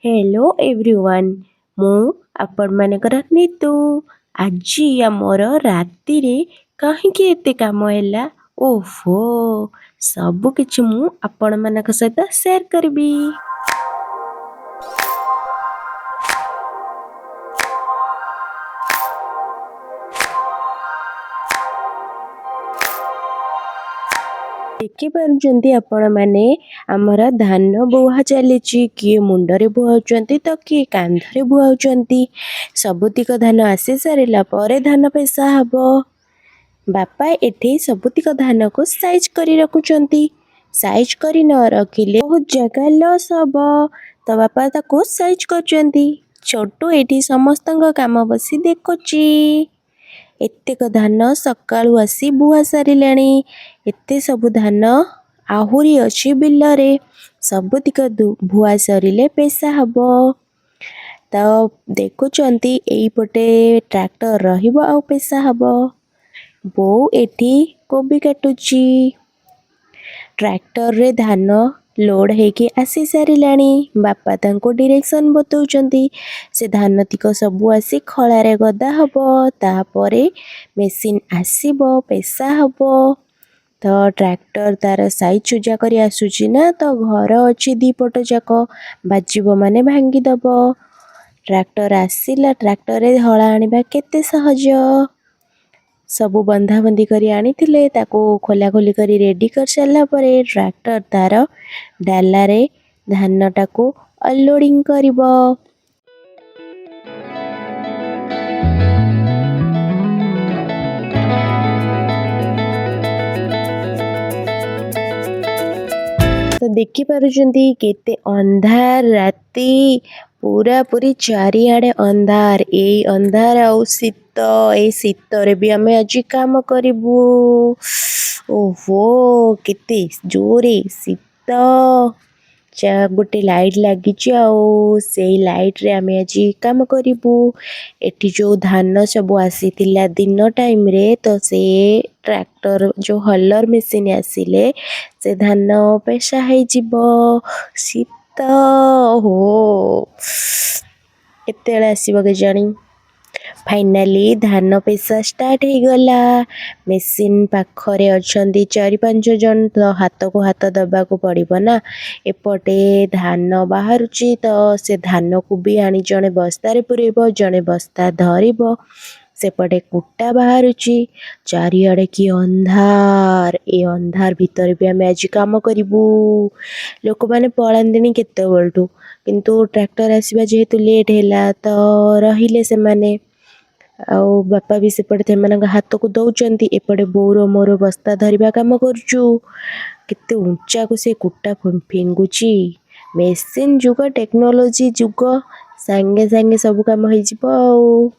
Hello everyone मु आपण मानकर नीतू आज आमर राति रे कहीं एते काम हैला ओहो सब किछि मु आपण मानक सहित शेयर करबी। देखिपारुଛନ୍ତି आपण माने आमर धान बुहा चली किए मुंडरे बुहाउଛନ୍ତି तो किए कांधरे बुहाउଛନ୍ତି। सबुतिक धान आसी सारिला परे धान पेसा हबो। बापा एठी सबुतिक धान को साइज करी रखुଛନ୍ତି। साइज करी न रखिले बहुत जगह लॉस हबो तो बापा ताको साइज करଛନ୍ତି। छोटू एठी समस्तंग काम बसी देखुची। एतेक धान सकाळू आसी बुहा सारिलाणी। एते सबु धान आहुरी अछि बिलरे सबुतिक बुहा सरिले पेसा हबो। तो देखुचंती एई पटे ट्रैक्टर रहिबो आ पेसा हबो। बो एठी कोबी काटुची। ट्रैक्टर रे धान लोड हेकी आसी सारिलाणी। बापा तांको डायरेक्शन बतौचंती। से धान तिक सबु आसी खळारे गदा हबो तापरे मेसिन आसीबो पेसा हबो। तो ट्रैक्टर तार साइज चुजा करी आसुची ना तो घर अछि दी पट जाक बाजिबो माने भांगी दबो। ट्रैक्टर आसीला ट्रैक्टर रे हळा आनिबा केते सहज। सबु बंधा बंधी करी आनिथिले ताको खोला खोली करी रेडी कर सारला परे ट्रैक्टर तार डाला रे धान टाको अनलोडिंग करिबो। तो देखि पारुଛନ୍ତି केते अंधार राती पूरा पूरी चारिआडे अंधार एई अंधार आउ शीत ए शीत रे भी हमें आज काम करिबू। ओहो केते जोरे शीत गोटे लाइट लगी से लाइट रे आमे आज काम करिबू। एठी जो धान सब आसीतिला दिन टाइम रे तो से ट्रैक्टर जो हलर मशीन आसिले से धान पेशा है जिवो। शीत हो केतेले आसीबो के जानी। फाइनाली धान पेशा स्टार्ट हो गला। मशीन पाखरे अछंदी 4-5 जन तो हाथ को हाथ दबा को पड़िबो ना। एपटे धान बाहरुची तो से धान को भी आनी जने बस्ता रे पुरेबो जने बस्ता धरिबो। सेपटे कुटा बाहरुची चारिआडे की अंधार ए अंधार भीतर भी आमे आज काम करिबू। लोक माने पळांदिनी केते बोलटू किंतु ट्रैक्टर आसीबा जेहेतु लेट हैला तो रहिले से माने आउ बापा भी सेपटे सेमानक हाथ को दौचंती। एपटे बोरो मोरो बस्ता धरिबा काम करचू। केते ऊंचा को से कुटा फिंगुची। मेसिन जुग टेक्नोलॉजी जुग संगे संगे सब काम होई जिवो आउ।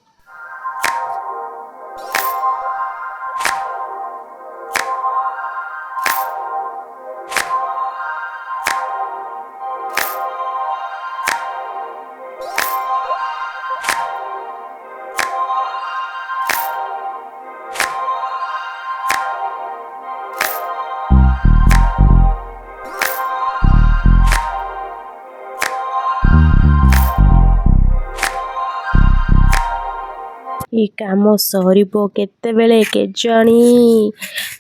ई काम सरीबो केतेबेले केजाणी।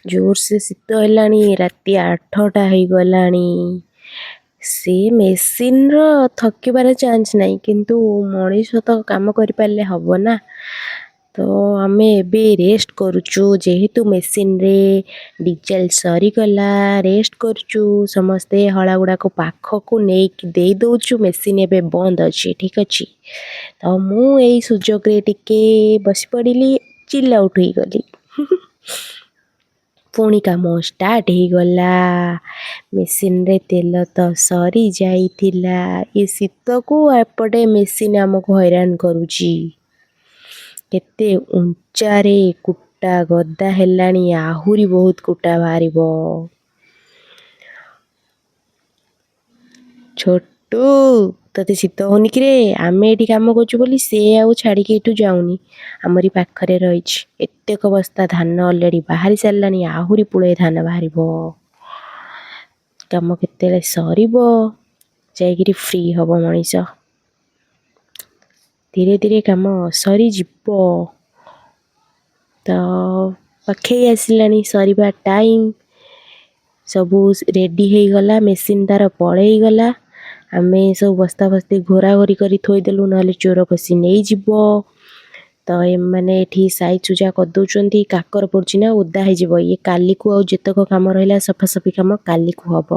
जोर से शीत हेलाणी राति 8टा हो गलाणी। से मेसिन रो थकिबार चांस नहीं किंतु मनीष तो काम करि पाले हबो ना। तो आमे एबे रेस्ट करूचु जेहेतु मेसिन रे डीजल सरी गला रेस्ट करूचु। समस्ते हळा गुडा को पाख को नै दे दोचु मेसिन एबे बंद अछि ठीक अछि। तो मु एई सुजोग रे टिके बस पड़िली चिल आउट होई गली। पुणी काम स्टार्ट हो गला। मेसिन रे तेल तो सरी जाइथिला। ए शीत को एपटे मेसिन हमको हैरान करूची। केते ऊंचा रे कुटा गदा हेलाणी आहुरी बहुत कुटा बाहरिबो। छोटू तते शीत होनी कि रे आमे एठी काम करचु बोली से आउ छाड़ी के एठू जाउनी हमरी पाखरे रहिछि। एतेक बस्ता धान ऑलरेडी बाहरी सारलाणी आहुरी पुळे धान बाहरिबो। काम केतेले सरीबो जायगिरी फ्री हबो मनीष। ଧୀରେ ଧୀରେ କାମ ସରିଯିବ। ତ ପାଖେଇ ଆସିଲାଣି ସରିବା ଟାଇମ୍। ସବୁ ରେଡ଼ି ହେଇଗଲା, ମେସିନ୍ ତାର ପଳେଇଗଲା। ଆମେ ସବୁ ବସ୍ତା ବସ୍ତି ଘୋରା ଘୋରି କରି ଥୋଇଦେଲୁ, ନହେଲେ ଚୋର ପଶି ନେଇଯିବ। ତ ଏମାନେ ଏଠି ସାଇଜ ସୁଜା କରିଦେଉଛନ୍ତି। କାକର ପଡ଼ୁଛି ନା, ଓଦା ହେଇଯିବ। ଇଏ କାଲିକୁ ଆଉ ଯେତକ କାମ ରହିଲା ସଫାସଫି କାମ କାଲିକୁ ହବ।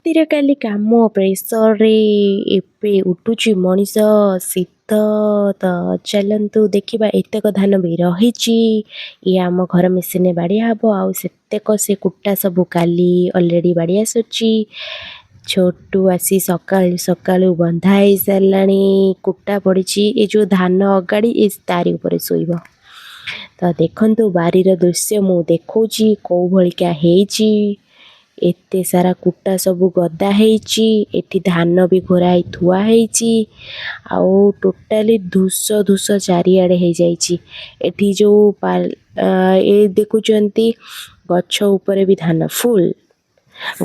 ରାତିରେ କାଲି କାମ ପ୍ରେସରରେ ଏବେ ଉଠୁଛି ମଣିଷ ଶୀତ। ତ ଚାଲନ୍ତୁ ଦେଖିବା ଏତେକ ଧାନ ବି ରହିଛି। ଇଏ ଆମ ଘର ମେସିନରେ ବାଡ଼ିଆ ହବ। ଆଉ ସେତେକ ସେ କୁଟା ସବୁ କାଲି ଅଲରେଡ଼ି ବାଡ଼ି ଆସୁଛି। ଛୋଟୁ ଆସି ସକାଳୁ ସକାଳୁ ବନ୍ଧା ହେଇସାରିଲାଣି। କୁଟା ପଡ଼ିଛି, ଏ ଯେଉଁ ଧାନ ଅଗାଡ଼ି ଏ ତାରି ଉପରେ ଶୋଇବ। ତ ଦେଖନ୍ତୁ ବାରିର ଦୃଶ୍ୟ ମୁଁ ଦେଖାଉଛି କେଉଁ ଭଳିକା ହେଇଛି। ଏତେ ସାରା କୁଟା ସବୁ ଗଦା ହେଇଛି। ଏଠି ଧାନ ବି ଘୋରା ହେଇ ଥୁଆ ହେଇଛି। ଆଉ ଟୋଟାଲି ଧୂସ ଧୂସ ଚାରିଆଡ଼େ ହେଇଯାଇଛି। ଏଠି ଯେଉଁ ଏ ଦେଖୁଛନ୍ତି ଗଛ ଉପରେ ବି ଧାନ ଫୁଲ୍।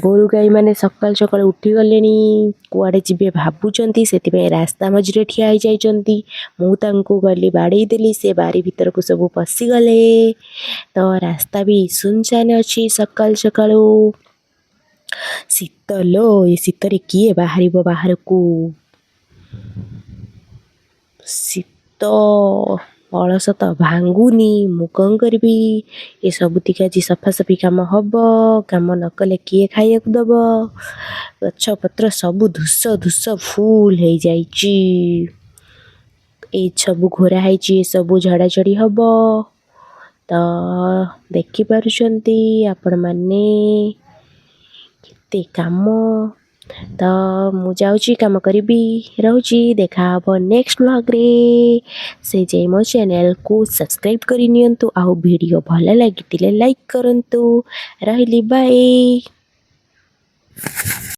ଗୋରୁ ଗାଈମାନେ ସକାଳୁ ସକାଳୁ ଉଠିଗଲେଣି, କୁଆଡ଼େ ଯିବେ ଭାବୁଛନ୍ତି। ସେଥିପାଇଁ ରାସ୍ତା ମଝିରେ ଠିଆ ହେଇଯାଇଛନ୍ତି। ମୁଁ ତାଙ୍କୁ ଗଲି ବାଡ଼େଇ ଦେଲି, ସେ ବାରି ଭିତରକୁ ସବୁ ପଶିଗଲେ। ତ ରାସ୍ତା ବି ସୁନସାନ୍ ଅଛି ସକାଳୁ ସକାଳୁ। ଶୀତ ଲୋ, ଏ ଶୀତରେ କିଏ ବାହାରିବ ବାହାରକୁ। ଶୀତ ଅଳସ ତ ଭାଙ୍ଗୁନି। ମୁଁ କ'ଣ କରିବି। ଏସବୁତିକ ଆଜି ସଫାସଫି କାମ ହବ। କାମ ନ କଲେ କିଏ ଖାଇବାକୁ ଦେବ। ଗଛପତ୍ର ସବୁ ଧୂସ ଧୂସ ଫୁଲ୍ ହେଇଯାଇଛି। ଏଇ ସବୁ ଘୋରା ହେଇଛି, ଏସବୁ ଝଡ଼ାଝଡ଼ି ହବ। ତ ଦେଖିପାରୁଛନ୍ତି ଆପଣମାନେ କେତେ କାମ। ତ ମୁଁ ଯାଉଛି କାମ କରିବି, ରହୁଛି। ଦେଖାହବ ନେକ୍ସଟ ବ୍ଲଗ୍ରେ। ସେ ଯାଇ ମୋ ଚ୍ୟାନେଲକୁ ସବସ୍କ୍ରାଇବ୍ କରି ନିଅନ୍ତୁ। ଆଉ ଭିଡ଼ିଓ ଭଲ ଲାଗିଥିଲେ ଲାଇକ୍ କରନ୍ତୁ। ରହିଲି, ବାଏ।